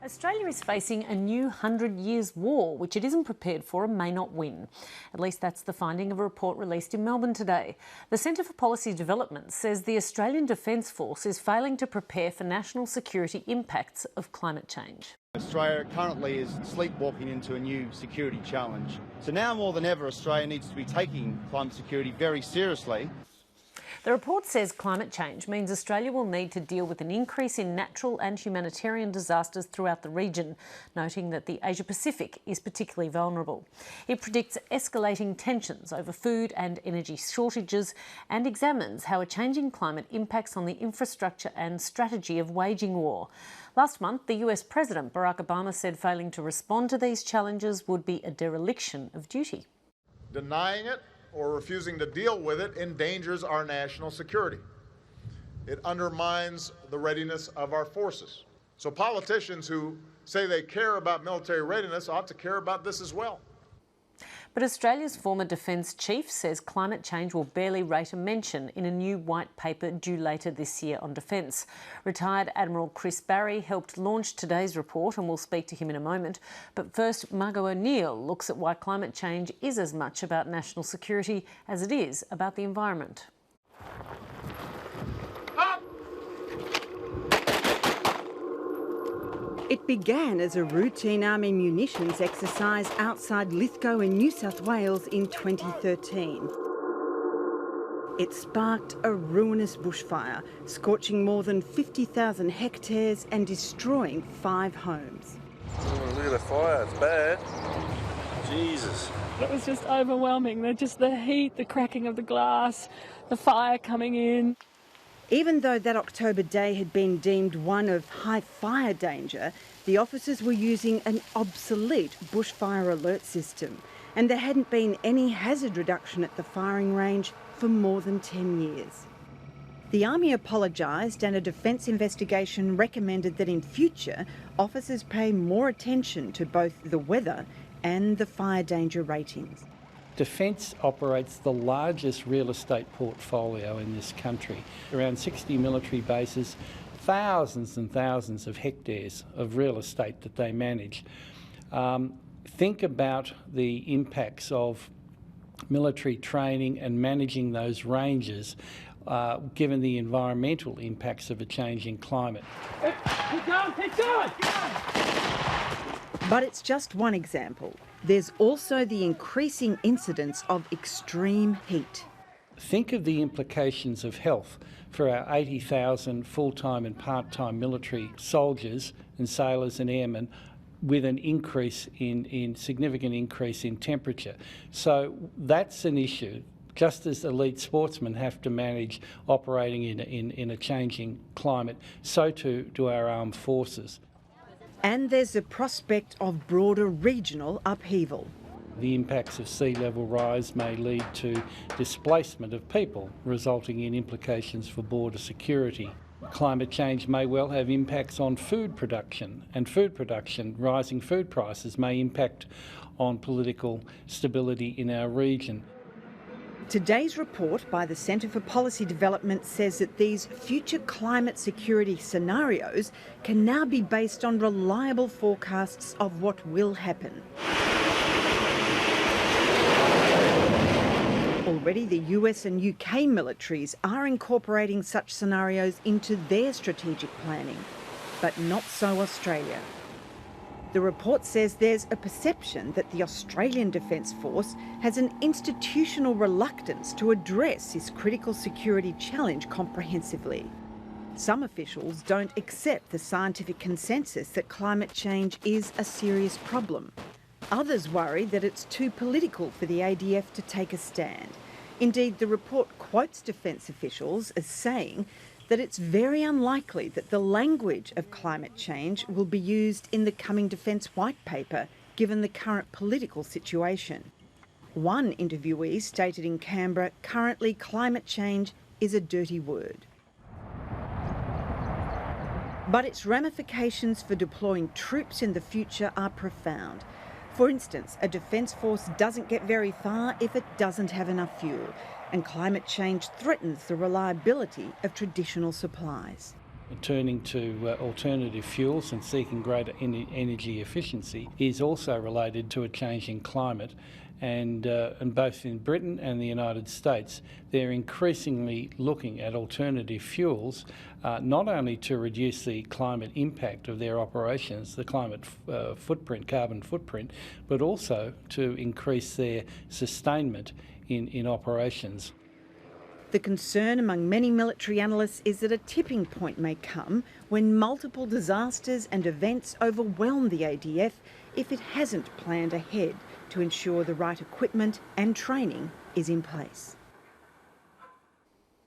Australia is facing a new 100 Years' War, which it isn't prepared for and may not win. At least that's the finding of a report released in Melbourne today. The Centre for Policy Development says the Australian Defence Force is failing to prepare for national security impacts of climate change. Australia currently is sleepwalking into a new security challenge. So now more than ever, Australia needs to be taking climate security very seriously. The report says climate change means Australia will need to deal with an increase in natural and humanitarian disasters throughout the region, noting that the Asia-Pacific is particularly vulnerable. It predicts escalating tensions over food and energy shortages and examines how a changing climate impacts on the infrastructure and strategy of waging war. Last month, the US President Barack Obama said failing to respond to these challenges would be a dereliction of duty. Denying it or refusing to deal with it endangers our national security. It undermines the readiness of our forces. So politicians who say they care about military readiness ought to care about this as well. But Australia's former Defence Chief says climate change will barely rate a mention in a new white paper due later this year on defence. Retired Admiral Chris Barry helped launch today's report, and we'll speak to him in a moment. But first, Margot O'Neill looks at why climate change is as much about national security as it is about the environment. It began as a routine army munitions exercise outside Lithgow in New South Wales in 2013. It sparked a ruinous bushfire, scorching more than 50,000 hectares and destroying 5 homes. Oh, look at the fire, it's bad. Jesus. It was just overwhelming. The heat, the cracking of the glass, the fire coming in. Even though that October day had been deemed one of high fire danger, the officers were using an obsolete bushfire alert system, and there hadn't been any hazard reduction at the firing range for more than 10 years. The Army apologised, and a defence investigation recommended that in future officers pay more attention to both the weather and the fire danger ratings. Defence operates the largest real estate portfolio in this country, around 60 military bases, thousands and thousands of hectares of real estate that they manage. Think about the impacts of military training and managing those ranges, given the environmental impacts of a changing climate. Keep going, keep going! But it's just one example. There's also the increasing incidence of extreme heat. Think of the implications of health for our 80,000 full-time and part-time military soldiers and sailors and airmen, with an increase in significant increase in temperature. So that's an issue. Just as elite sportsmen have to manage operating in a changing climate, so too do our armed forces. And there's the prospect of broader regional upheaval. The impacts of sea level rise may lead to displacement of people, resulting in implications for border security. Climate change may well have impacts on food production, and rising food prices may impact on political stability in our region. Today's report by the Centre for Policy Development says that these future climate security scenarios can now be based on reliable forecasts of what will happen. Already the US and UK militaries are incorporating such scenarios into their strategic planning, but not so Australia. The report says there's a perception that the Australian Defence Force has an institutional reluctance to address this critical security challenge comprehensively. Some officials don't accept the scientific consensus that climate change is a serious problem. Others worry that it's too political for the ADF to take a stand. Indeed, the report quotes defence officials as saying that it's very unlikely that the language of climate change will be used in the coming Defence White Paper, given the current political situation. One interviewee stated in Canberra, currently climate change is a dirty word. But its ramifications for deploying troops in the future are profound. For instance, a defence force doesn't get very far if it doesn't have enough fuel, and climate change threatens the reliability of traditional supplies. turning to alternative fuels and seeking greater energy efficiency is also related to a changing climate. And both in Britain and the United States, they're increasingly looking at alternative fuels, not only to reduce the climate impact of their operations, the climate carbon footprint, but also to increase their sustainment in operations. The concern among many military analysts is that a tipping point may come when multiple disasters and events overwhelm the ADF if it hasn't planned ahead to ensure the right equipment and training is in place.